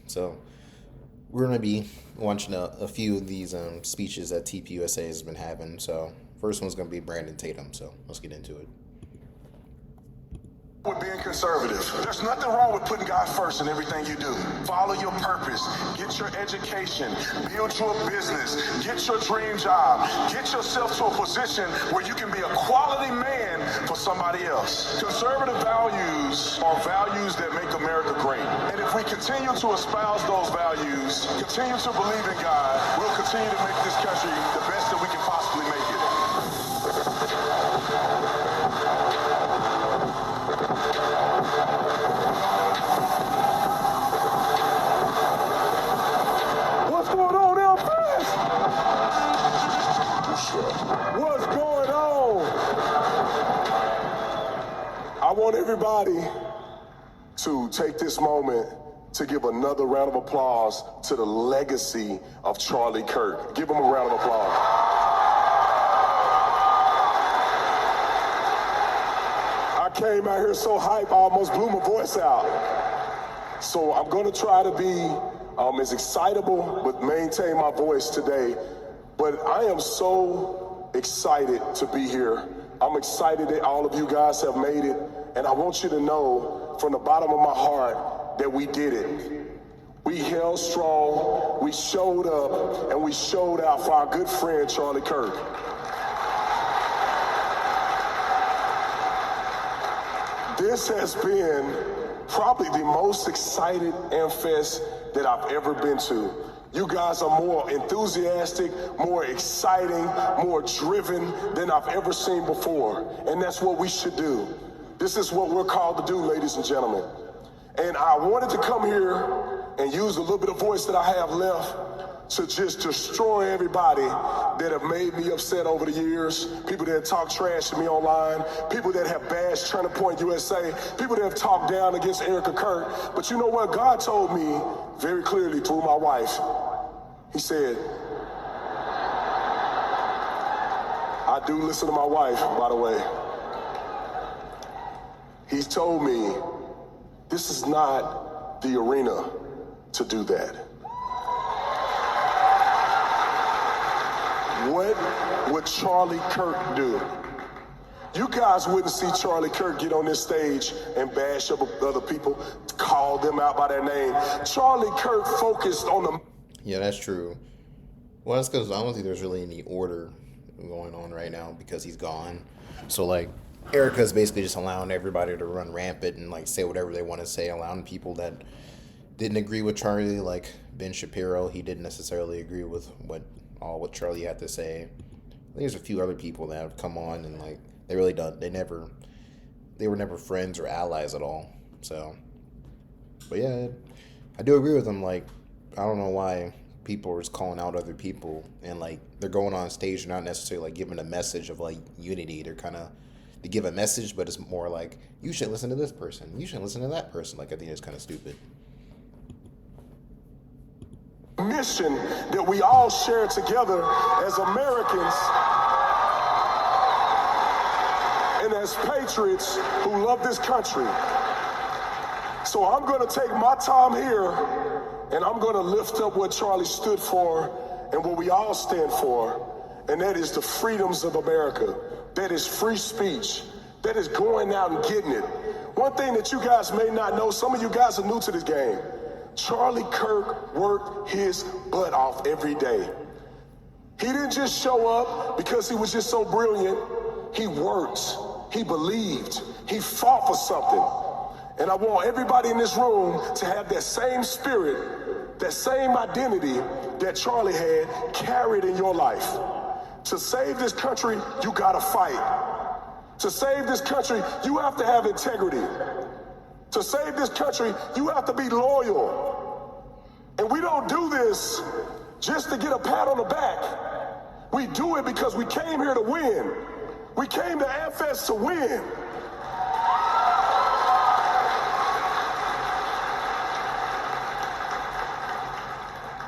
So we're gonna be watching a few of these speeches that TPUSA has been having. So first one's gonna be Brandon Tatum. So let's get into it. With being conservative. There's nothing wrong with putting God first in everything you do. Follow your purpose. Get your education. Build your business. Get your dream job. Get yourself to a position where you can be a quality man for somebody else. Conservative values are values that make America great. And if we continue to espouse those values, continue to believe in God, we'll continue to make this country the best that we can possibly make it. What's going on now, friends? What's going on? I want everybody to take this moment to give another round of applause to the legacy of Charlie Kirk. Give him a round of applause. I came out here so hype, I almost blew my voice out. So I'm gonna try to be as excitable, but maintain my voice today. But I am so excited to be here. I'm excited that all of you guys have made it. And I want you to know from the bottom of my heart that we did it. We held strong, we showed up, and we showed out for our good friend, Charlie Kirk. This has been probably the most excited AmFest that I've ever been to. You guys are more enthusiastic, more exciting, more driven than I've ever seen before. And that's what we should do. This is what we're called to do, ladies and gentlemen. And I wanted to come here and use a little bit of voice that I have left to just destroy everybody that have made me upset over the years, people that have talked trash to me online, people that have bashed Turning Point USA, people that have talked down against Erica Kirk. But you know what? God told me very clearly through my wife. He said, I do listen to my wife, by the way. He's told me this is not the arena to do that. What would Charlie Kirk do? You guys wouldn't see Charlie Kirk get on this stage and bash up other people, call them out by their name. Charlie Kirk focused on the... Yeah, that's true. Well, that's because I don't think there's really any order going on right now because he's gone. So, like, Erica's basically just allowing everybody to run rampant and, like, say whatever they want to say, allowing people that didn't agree with Charlie, like Ben Shapiro, he didn't necessarily agree with what Charlie had to say. I think there's a few other people that have come on and, like, they really don't, they were never friends or allies at all. So, but yeah, I do agree with them. Like, I don't know why people are just calling out other people and, like, they're going on stage and not necessarily, like, giving a message of, like, unity. They give a message, but it's more like, you should listen to this person, you should listen to that person. Like, I think it's kind of stupid. Mission that we all share together as Americans and as patriots who love this country. So I'm going to take my time here and I'm going to lift up what Charlie stood for and what we all stand for, and that is the freedoms of America. That is free speech. That is going out and getting it. One thing that you guys may not know, some of you guys are new to this game. Charlie Kirk worked his butt off every day. He didn't just show up because he was just so brilliant. He worked. He believed. He fought for something. And I want everybody in this room to have that same spirit, that same identity that Charlie had carried in your life. To save this country, you gotta fight. To save this country, you have to have integrity. To save this country, you have to be loyal. And we don't do this just to get a pat on the back. We do it because we came here to win. We came to AmFest to win.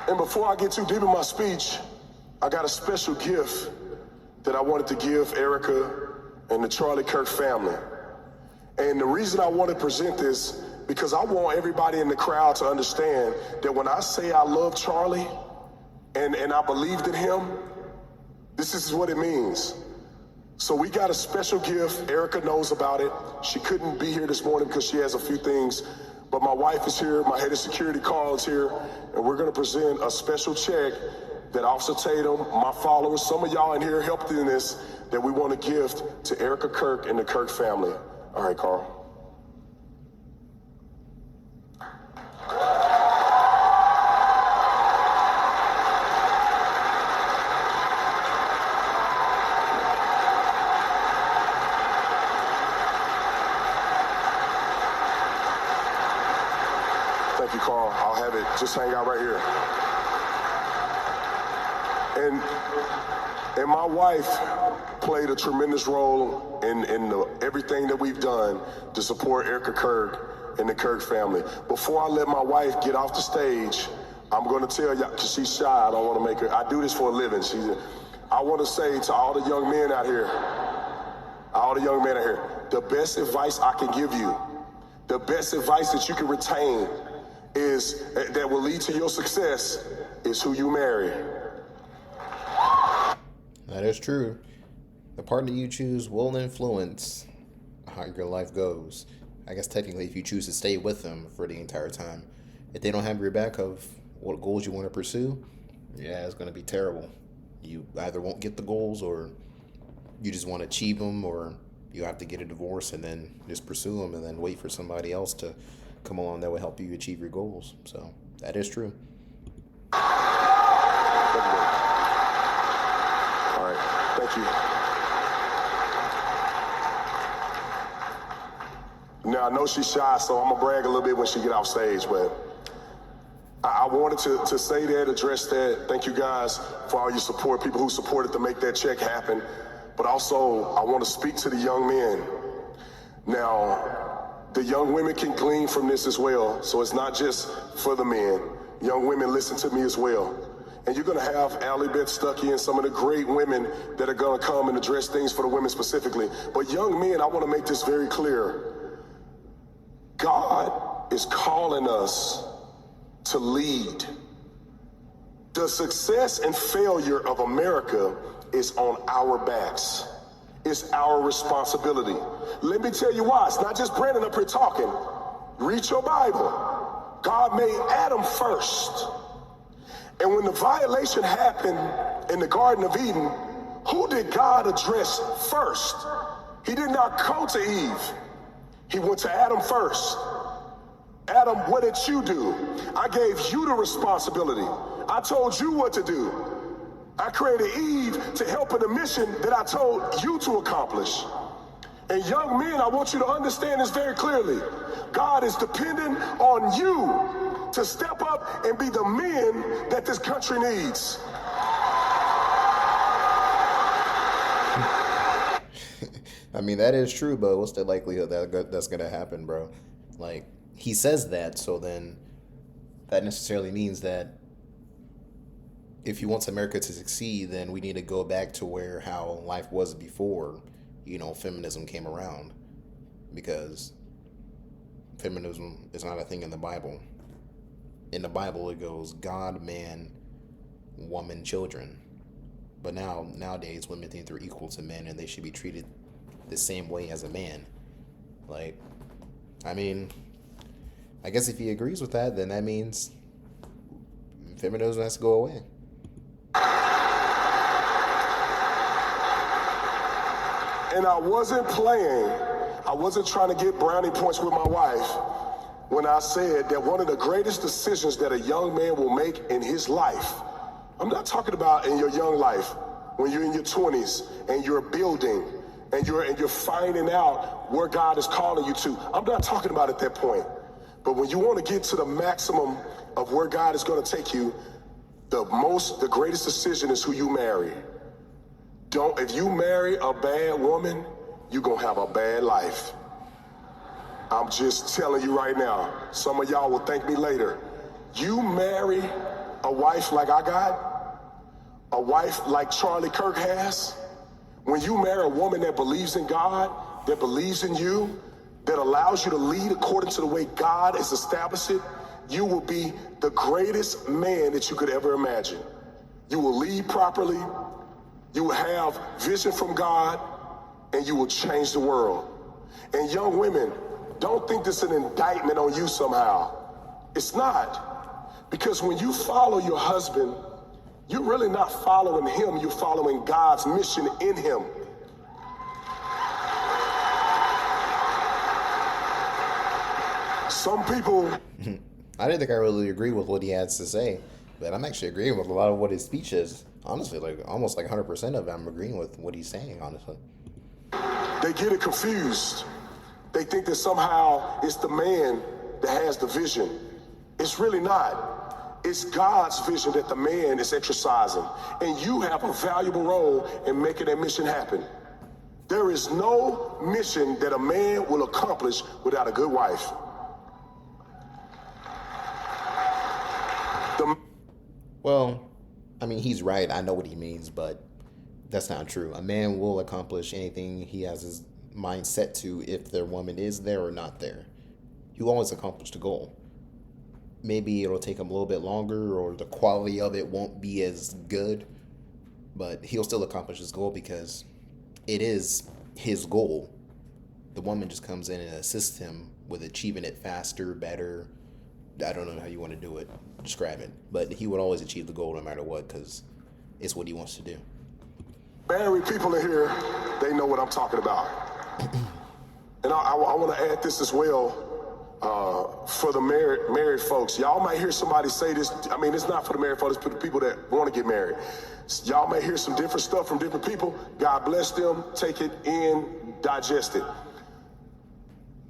And before I get too deep in my speech, I got a special gift that I wanted to give Erica and the Charlie Kirk family. And the reason I want to present this because I want everybody in the crowd to understand that when I say I love Charlie and I believed in him, this is what it means. So we got a special gift. Erica knows about it. She couldn't be here this morning because she has a few things, but my wife is here, my head of security, Carl, is here, and we're gonna present a special check that Officer Tatum, my followers, some of y'all in here helped in this, that we want to gift to Erica Kirk and the Kirk family. All right, Carl. Thank you, Carl. I'll have it. Just hang out right here. And my wife played a tremendous role in everything that we've done to support Erica Kirk and the Kirk family. Before I let my wife get off the stage, I'm going to tell y'all, because she's shy, I don't want to make her, I do this for a living. I want to say to all the young men out here, the best advice I can give you, the best advice that you can retain is, that will lead to your success, is who you marry. That is true. The partner you choose will influence how your life goes. I guess technically if you choose to stay with them for the entire time, if they don't have your back of what goals you want to pursue, yeah, it's going to be terrible. You either won't get the goals, or you just want to achieve them, or you have to get a divorce and then just pursue them and then wait for somebody else to come along that will help you achieve your goals. So that is true. All right, thank you. Now, I know she's shy, so I'm gonna brag a little bit when she get off stage, but I wanted to say that, address that. Thank you guys for all your support, people who supported to make that check happen. But also, I want to speak to the young men. Now, the young women can glean from this as well, so it's not just for the men. Young women, listen to me as well. And you're gonna have Allie Beth Stuckey and some of the great women that are gonna come and address things for the women specifically. But young men, I wanna make this very clear. God is calling us to lead. The success and failure of America is on our backs. It's our responsibility. Let me tell you why. It's not just Brandon up here talking. Read your Bible. God made Adam first. And when the violation happened in the Garden of Eden, who did God address first? He did not go to Eve. He went to Adam first. Adam, what did you do? I gave you the responsibility. I told you what to do. I created Eve to help in the mission that I told you to accomplish. And young men, I want you to understand this very clearly. God is dependent on you to step up and be the men that this country needs. I mean, that is true, but what's the likelihood that that's going to happen, bro? Like, he says that, so then that necessarily means that if he wants America to succeed, then we need to go back to where how life was before, feminism came around. Because feminism is not a thing in the Bible. In the Bible, it goes God, man, woman, children. But nowadays, women think they're equal to men and they should be treated the same way as a man. Like, I mean, I guess if he agrees with that, then that means feminism has to go away. And I wasn't playing. I wasn't trying to get brownie points with my wife when I said that one of the greatest decisions that a young man will make in his life, I'm not talking about in your young life, when you're in your 20s and you're building and you're finding out where God is calling you to. I'm not talking about at that point. But when you want to get to the maximum of where God is going to take you, the greatest decision is who you marry. If you marry a bad woman, you're going to have a bad life. I'm just telling you right now. Some of y'all will thank me later. You marry a wife like I got, a wife like Charlie Kirk has. When you marry a woman that believes in God, that believes in you, that allows you to lead according to the way God has established it, you will be the greatest man that you could ever imagine. You will lead properly, you will have vision from God, and you will change the world. And young women, don't think this is an indictment on you somehow. It's not. Because when you follow your husband, you're really not following him, you're following God's mission in him. Some people... I didn't think I really agree with what he has to say, but I'm actually agreeing with a lot of what his speech is. Honestly, like almost like 100% of it, I'm agreeing with what he's saying, honestly. They get it confused. They think that somehow it's the man that has the vision. It's really not. It's God's vision that the man is exercising. And you have a valuable role in making that mission happen. There is no mission that a man will accomplish without a good wife. Well, I mean, he's right. I know what he means, but that's not true. A man will accomplish anything he has his mind set to if their woman is there or not there. He'll always accomplish the goal. Maybe it'll take him a little bit longer or the quality of it won't be as good, but he'll still accomplish his goal because it is his goal. The woman just comes in and assists him with achieving it faster, better. I don't know how you want to do it, describe it, but he would always achieve the goal no matter what because it's what he wants to do. Married people in here, they know what I'm talking about. And I want to add this as well for the married folks. Y'all might hear somebody say this. I mean, it's not for the married folks, it's for the people that want to get married. Y'all may hear some different stuff from different people. God bless them. Take it in, digest it.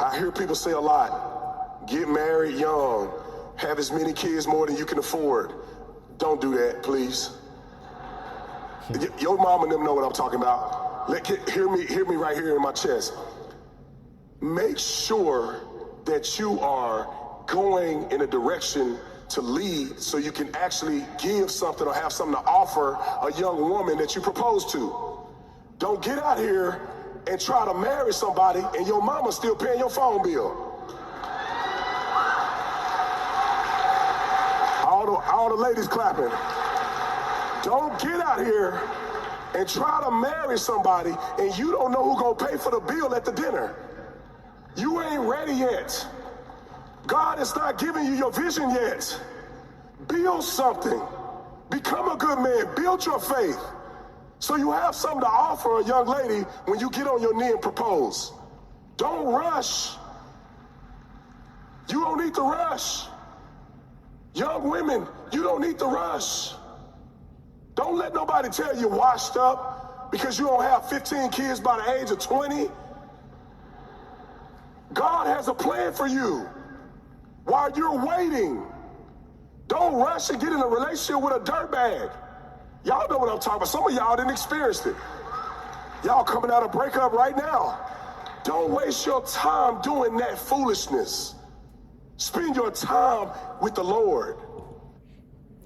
I hear people say a lot, get married young, have as many kids more than you can afford. Don't do that, please. Your mom and them know what I'm talking about. Hear me right here in my chest. Make sure that you are going in a direction to lead so you can actually give something or have something to offer a young woman that you propose to. Don't get out here and try to marry somebody and your mama's still paying your phone bill. All the ladies clapping. Don't get out here and try to marry somebody and you don't know who's gonna pay for the bill at the dinner. You ain't ready yet. God is not giving you your vision yet. Build something. Become a good man. Build your faith. So you have something to offer a young lady when you get on your knee and propose. Don't rush. You don't need to rush. Young women, you don't need to rush. Don't let nobody tell you washed up because you don't have 15 kids by the age of 20. God has a plan for you while you're waiting. Don't rush and get in a relationship with a dirtbag. Y'all know what I'm talking about. Some of y'all didn't experience it. Y'all coming out of breakup right now. Don't waste your time doing that foolishness. Spend your time with the Lord.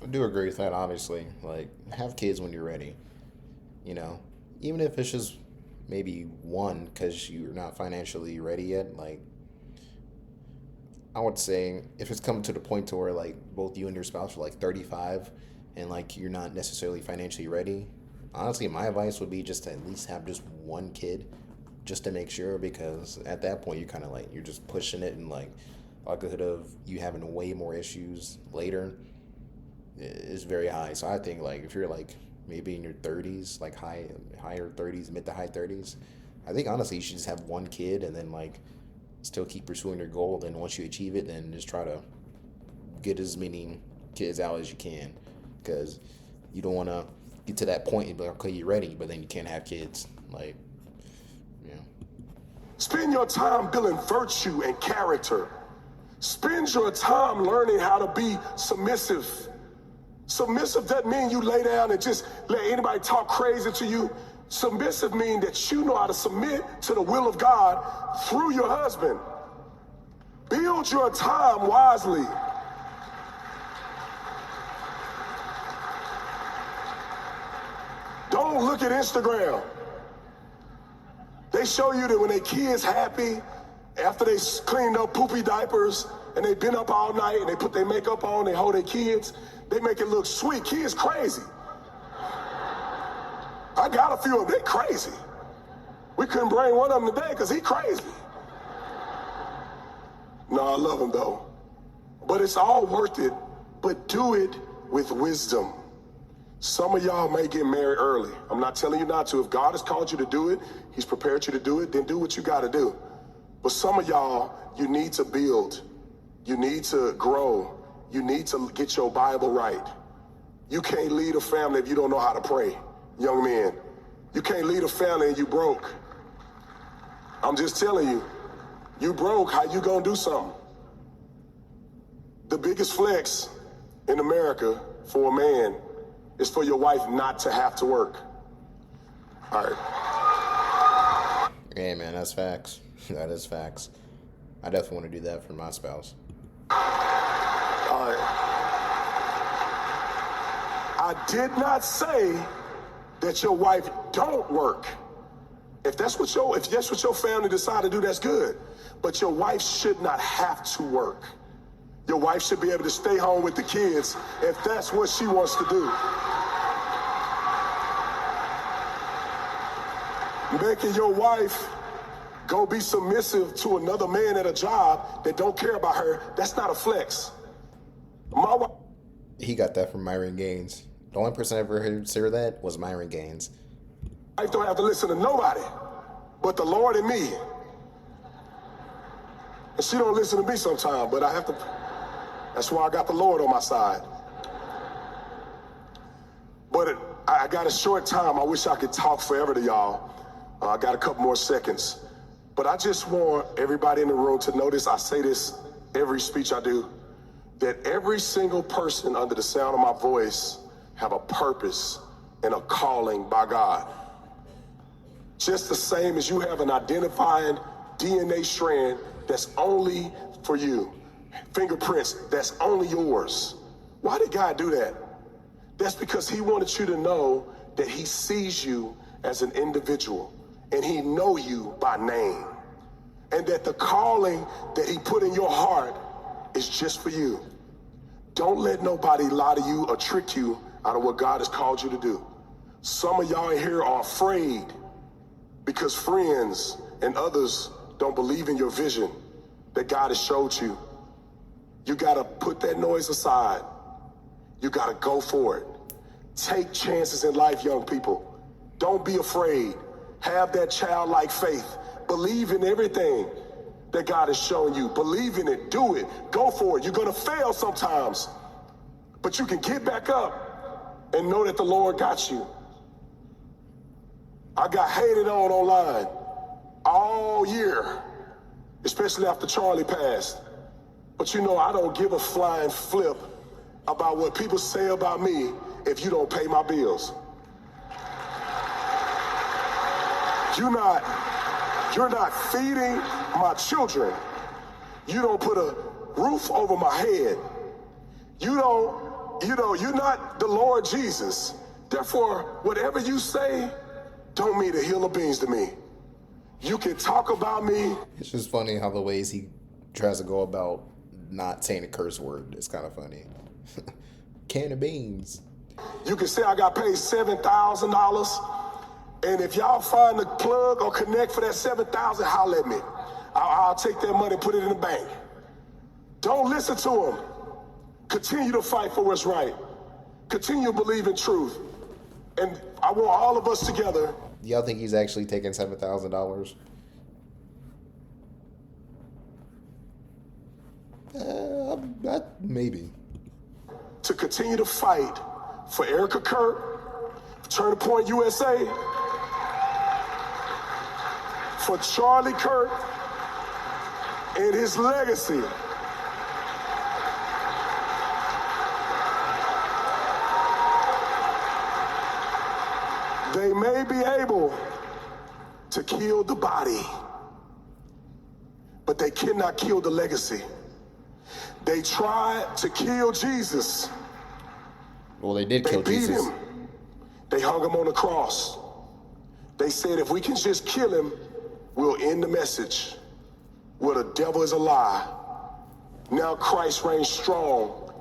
I do agree with that, obviously. Like, have kids when you're ready. You know, even if it's just maybe one because you're not financially ready yet. Like, I would say if it's come to the point to where, like, both you and your spouse are, like, 35 and, like, you're not necessarily financially ready, honestly, my advice would be just to at least have just one kid just to make sure, because at that point you're kind of like, you're just pushing it, and, like, likelihood of you having way more issues later is very high. So I think, like, if you're, like, maybe in your 30s, like higher 30s, mid to high 30s, I think honestly you should just have one kid and then, like, still keep pursuing your goal. Then once you achieve it, then just try to get as many kids out as you can, because you don't want to get to that point and be like, okay, you're ready, but then you can't have kids. Like, yeah. Spend your time building virtue and character. Spend your time learning how to be submissive. Submissive doesn't mean you lay down and just let anybody talk crazy to you. Submissive means that you know how to submit to the will of God through your husband. Build your time wisely. Don't look at Instagram. They show you that when their kids happy, After they cleaned up poopy diapers and they've been up all night and they put their makeup on, they hold their kids, they make it look sweet. Kids crazy. I got a few of them, they crazy. We couldn't bring one of them today because he crazy. No, I love him though. But it's all worth it, but do it with wisdom. Some of y'all may get married early. I'm not telling you not to. If God has called you to do it, he's prepared you to do it, then do what you got to do. But some of y'all, you need to build. You need to grow. You need to get your Bible right. You can't lead a family if you don't know how to pray, young men. You can't lead a family and you broke. I'm just telling you, you broke, how you gonna do something? The biggest flex in America for a man is for your wife not to have to work. All right. Yeah, man, that's facts. That is facts. I definitely want to do that for my spouse. All right. I did not say that your wife don't work. If that's what your family decide to do, that's good. But your wife should not have to work. Your wife should be able to stay home with the kids if that's what she wants to do. Making your wife go be submissive to another man at a job that don't care about her, that's not a flex. My wife... He got that from Myron Gaines. The only person I ever heard say that was Myron Gaines. I don't have to listen to nobody but the Lord and me. And she don't listen to me sometimes, but I have to. That's why I got the Lord on my side. But I got a short time. I wish I could talk forever to y'all. I got a couple more seconds. But I just want everybody in the room to notice, I say this every speech I do, that every single person under the sound of my voice have a purpose and a calling by God. Just the same as you have an identifying DNA strand that's only for you. Fingerprints, that's only yours. Why did God do that? That's because he wanted you to know that he sees you as an individual and he know you by name. And that the calling that he put in your heart is just for you. Don't let nobody lie to you or trick you out of what God has called you to do. Some of y'all in here are afraid because friends and others don't believe in your vision that God has showed you. You gotta put that noise aside. You gotta go for it. Take chances in life, young people. Don't be afraid. Have that childlike faith. Believe in everything that God has shown you. Believe in it, do it, go for it. You're gonna fail sometimes, but you can get back up and know that the Lord got you. I got hated on online all year, especially after Charlie passed. But you know, I don't give a flying flip about what people say about me if you don't pay my bills. You're not feeding my children. You don't put a roof over my head. You're not the Lord Jesus. Therefore, whatever you say don't mean a hill of beans to me. You can talk about me. It's just funny how the ways he tries to go about not saying a curse word. It's kind of funny. Can of beans. You can say I got paid $7,000. And if y'all find the plug or connect for that $7,000, holler at me. I'll take that money and put it in the bank. Don't listen to them. Continue to fight for what's right. Continue to believe in truth. And I want all of us together. Y'all think he's actually taking $7,000? Maybe. To continue to fight for Erica Kirk, Turning Point USA, for Charlie Kirk and his legacy. They may be able to kill the body, but they cannot kill the legacy. They tried to kill Jesus. Well, they did kill Jesus. They beat him. They hung him on the cross. They said if we can just kill him, we'll end the message. where the devil is a lie. Now Christ reigns strong.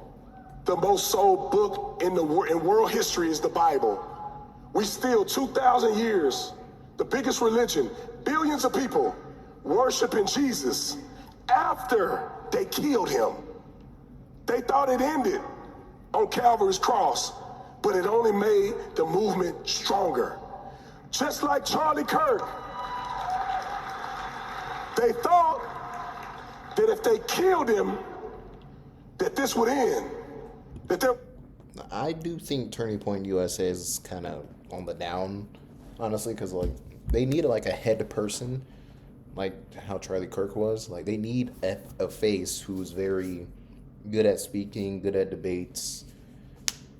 The most sold book in world history is the Bible. We still 2,000 years, the biggest religion, billions of people worshiping Jesus after they killed him. They thought it ended on Calvary's cross, but it only made the movement stronger. Just like Charlie Kirk, they thought that if they killed him, that this would end. I do think Turning Point USA is kind of on the down, honestly, because like they need like a head person, like how Charlie Kirk was. Like they need a face who's very good at speaking, good at debates,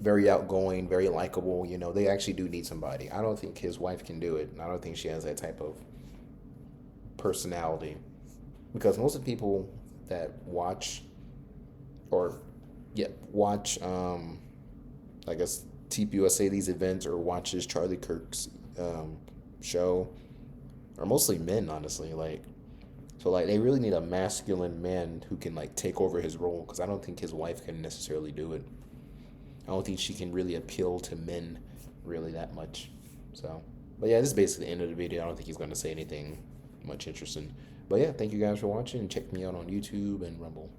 very outgoing, very likable. You know, they actually do need somebody. I don't think his wife can do it. I don't think she has that type of personality, because most of the people that watch I guess TPUSA, these events, or watches Charlie Kirk's show are mostly men, honestly. Like, so like they really need a masculine man who can like take over his role, because I don't think his wife can necessarily do it. I don't think she can really appeal to men really that much. So, but yeah, this is basically the end of the video. I don't think he's going to say anything much interesting. But yeah, thank you guys for watching, and check me out on YouTube and Rumble.